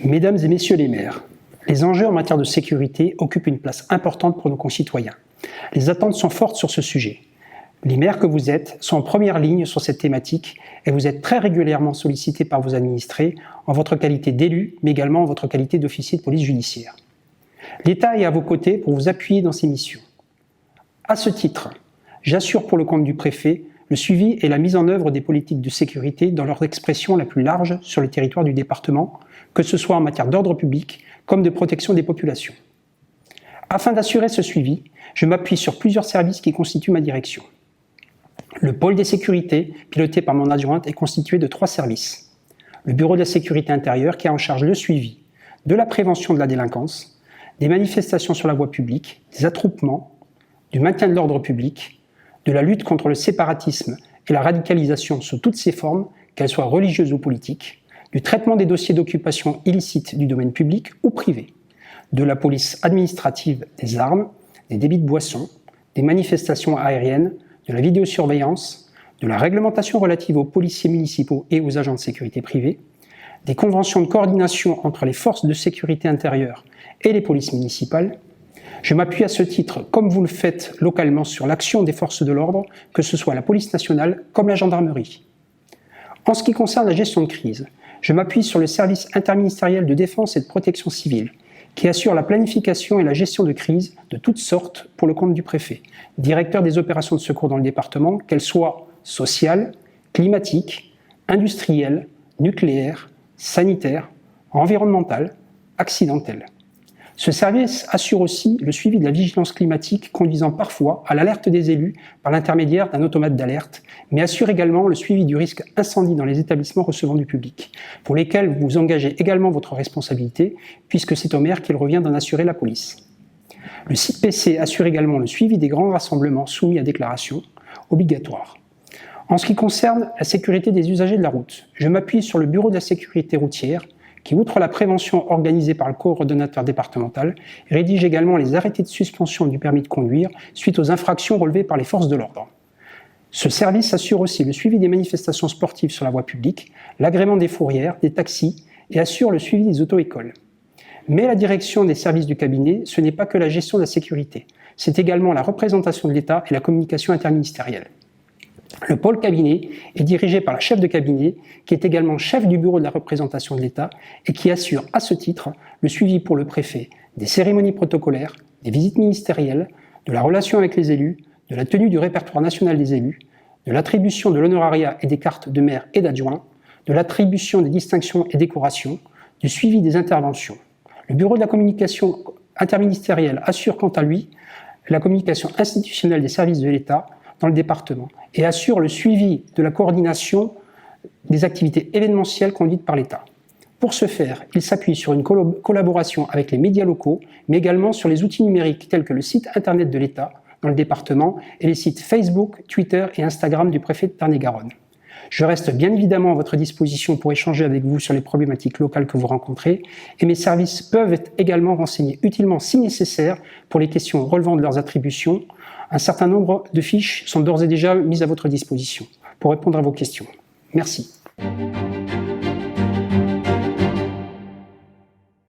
Mesdames et messieurs les maires, les enjeux en matière de sécurité occupent une place importante pour nos concitoyens. Les attentes sont fortes sur ce sujet. Les maires que vous êtes sont en première ligne sur cette thématique et vous êtes très régulièrement sollicités par vos administrés en votre qualité d'élu, mais également en votre qualité d'officier de police judiciaire. L'État est à vos côtés pour vous appuyer dans ces missions. À ce titre, j'assure pour le compte du préfet le suivi et la mise en œuvre des politiques de sécurité dans leur expression la plus large sur le territoire du département, que ce soit en matière d'ordre public comme de protection des populations. Afin d'assurer ce suivi, je m'appuie sur plusieurs services qui constituent ma direction. Le pôle des sécurités, piloté par mon adjointe, est constitué de 3 services. Le bureau de la sécurité intérieure qui a en charge le suivi de la prévention de la délinquance, des manifestations sur la voie publique, des attroupements, du maintien de l'ordre public, de la lutte contre le séparatisme et la radicalisation sous toutes ses formes, qu'elles soient religieuses ou politiques, du traitement des dossiers d'occupation illicite du domaine public ou privé, de la police administrative des armes, des débits de boissons, des manifestations aériennes, de la vidéosurveillance, de la réglementation relative aux policiers municipaux et aux agents de sécurité privés, des conventions de coordination entre les forces de sécurité intérieure et les polices municipales. Je m'appuie à ce titre, comme vous le faites localement, sur l'action des forces de l'ordre, que ce soit la police nationale comme la gendarmerie. En ce qui concerne la gestion de crise, je m'appuie sur le service interministériel de défense et de protection civile, qui assure la planification et la gestion de crises de toutes sortes pour le compte du préfet, directeur des opérations de secours dans le département, qu'elles soient sociales, climatiques, industrielles, nucléaires, sanitaires, environnementales, accidentelles. Ce service assure aussi le suivi de la vigilance climatique, conduisant parfois à l'alerte des élus par l'intermédiaire d'un automate d'alerte, mais assure également le suivi du risque incendie dans les établissements recevant du public, pour lesquels vous engagez également votre responsabilité, puisque c'est au maire qu'il revient d'en assurer la police. Le site PC assure également le suivi des grands rassemblements soumis à déclaration obligatoire. En ce qui concerne la sécurité des usagers de la route, je m'appuie sur le bureau de la sécurité routière, qui, outre la prévention organisée par le coordonnateur départemental, rédige également les arrêtés de suspension du permis de conduire suite aux infractions relevées par les forces de l'ordre. Ce service assure aussi le suivi des manifestations sportives sur la voie publique, l'agrément des fourrières, des taxis et assure le suivi des auto-écoles. Mais la direction des services du cabinet, ce n'est pas que la gestion de la sécurité, c'est également la représentation de l'État et la communication interministérielle. Le pôle cabinet est dirigé par la chef de cabinet, qui est également chef du bureau de la représentation de l'État et qui assure à ce titre le suivi pour le préfet des cérémonies protocolaires, des visites ministérielles, de la relation avec les élus, de la tenue du répertoire national des élus, de l'attribution de l'honorariat et des cartes de maire et d'adjoint, de l'attribution des distinctions et décorations, du suivi des interventions. Le bureau de la communication interministérielle assure quant à lui la communication institutionnelle des services de l'État dans le département et assure le suivi de la coordination des activités événementielles conduites par l'État. Pour ce faire, il s'appuie sur une collaboration avec les médias locaux, mais également sur les outils numériques tels que le site internet de l'État dans le département et les sites Facebook, Twitter et Instagram du préfet de Tarn-et-Garonne. Je reste bien évidemment à votre disposition pour échanger avec vous sur les problématiques locales que vous rencontrez et mes services peuvent être également renseignés utilement si nécessaire pour les questions relevant de leurs attributions. Un certain nombre de fiches sont d'ores et déjà mises à votre disposition pour répondre à vos questions. Merci.